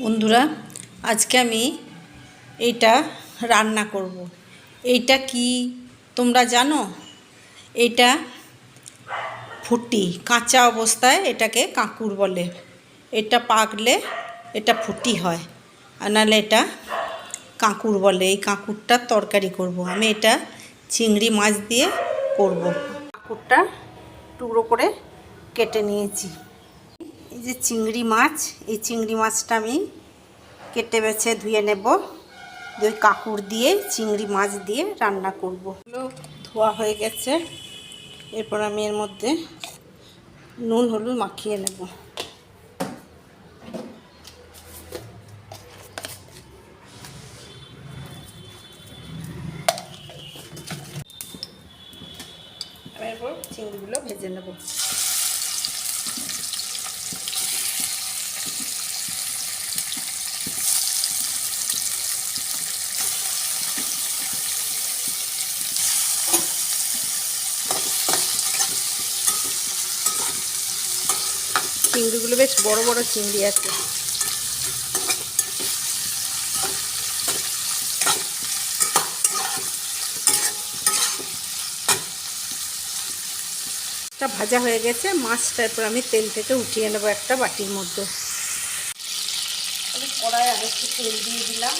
বন্ধুরা, আজকে আমি এইটা রান্না করব। এইটা কি তোমরা জানো? এইটা ফুটি, কাঁচা অবস্থায় এটাকে কাঁকুর বলে। এটা পাকলে এটা ফুটি হয়, আর নাহলে এটা কাঁকুর বলে। এই কাঁকুরটার তরকারি করব। আমি এটা চিংড়ি মাছ দিয়ে করব। কাঁকুরটা টুকরো করে কেটে নিয়েছি। এই যে চিংড়ি মাছ, এই চিংড়ি মাছটা আমি কেটে বেছে ধুয়ে নেব। ওই কাঁকুর দিয়ে চিংড়ি মাছ দিয়ে রান্না করব। ধোয়া হয়ে গেছে। এরপর আমি এর মধ্যে নুন হলুদ মাখিয়ে নেব। এরপর চিংড়িগুলো ভেজে নেব। চিংড়িগুলো বেশ বড় বড় চিংড়ি আছে। এটা ভাজা হয়ে গেছে। মাছটা এরপর আমি তেল থেকে উঠিয়ে নেব একটা বাটির মধ্যে। কড়াই আর একটু তেল দিয়ে দিলাম।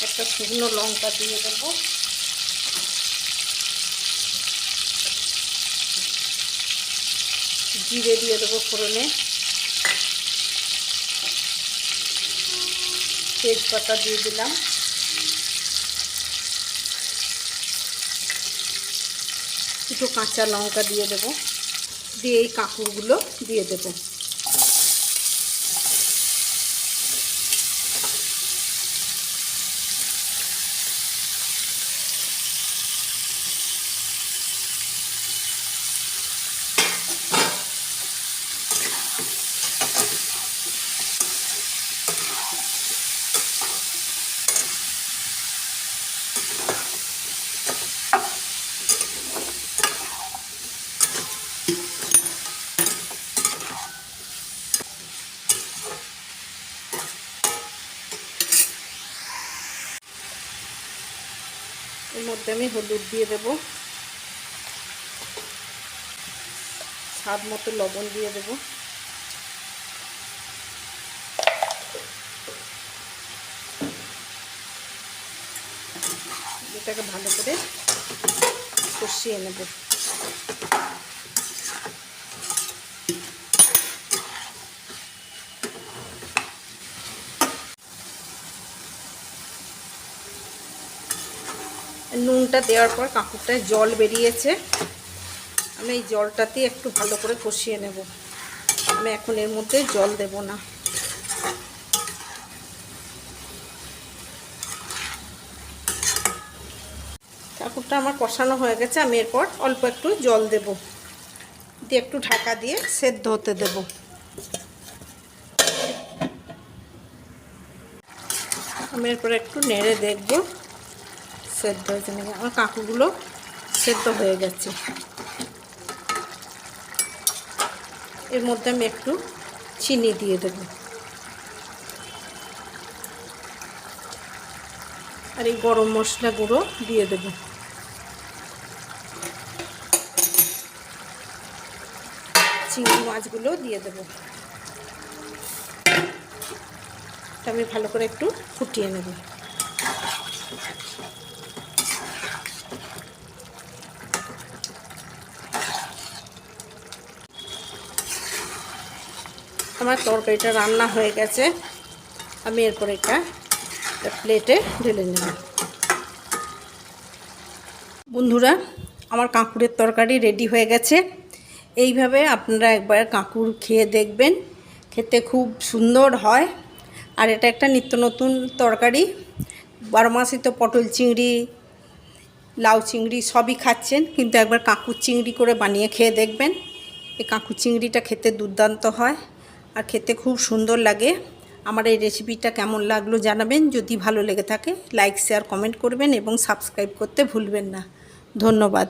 একটা শুকনো লঙ্কা দিয়ে দেবো। জিরে দিয়ে দেবো ফোড়নে। তেজপাতা দিয়ে দিলাম। দুটো কাঁচা লঙ্কা দিয়ে দেবো। দিয়ে এই কাঁকুরগুলো দিয়ে দেবো। এর মধ্যে আমি হলুদ দিয়ে দেব, স্বাদ মতো লবণ দিয়ে দেব। এটাকে ভালো করে কষিয়ে নেব। নুনটা দেওয়ার পর কাঁকুরটায় জল বেরিয়েছে। আমি এই জলটাতে একটু ভালো করে কষিয়ে নেব। আমি এখন এর মধ্যে জল দেব না। কাঁকুরটা আমার কষানো হয়ে গেছে। আমি এরপর অল্প একটু জল দেব, দিয়ে একটু ঢাকা দিয়ে সেদ্ধ হতে দেব। আমি এরপর একটু নেড়ে দেখব সেদ্ধ হয়েছে নাকি। আমার কাঁকুরগুলো সেদ্ধ হয়ে গেছে। এর মধ্যে আমি একটু চিনি দিয়ে দেব, আর এই গরম মশলা গুঁড়ো দিয়ে দেব। চিংড়ি মাছগুলো দিয়ে দেব। আমি ভালো করে একটু ফুটিয়ে নেব। আমার তরকারিটা রান্না হয়ে গেছে। আমি এরপর এটা প্লেটে ঢেলে নেব। বন্ধুরা, আমার কাঁকুরের তরকারি রেডি হয়ে গেছে। এইভাবে আপনারা একবার কাঁকুর খেয়ে দেখবেন, খেতে খুব সুন্দর হয়। আর এটা একটা নিত্য নতুন তরকারি। 12 মাসই তো পটল চিংড়ি, লাউ চিংড়ি সবই খাচ্ছেন, কিন্তু একবার কাঁকুর চিংড়ি করে বানিয়ে খেয়ে দেখবেন। এই কাঁকুর চিংড়িটা খেতে দুর্দান্ত হয় আর খেতে খুব সুন্দর লাগে। আমার এই রেসিপিটা কেমন লাগলো জানাবেন। যদি ভালো লেগে থাকে লাইক শেয়ার কমেন্ট করবেন এবং সাবস্ক্রাইব করতে ভুলবেন না। ধন্যবাদ।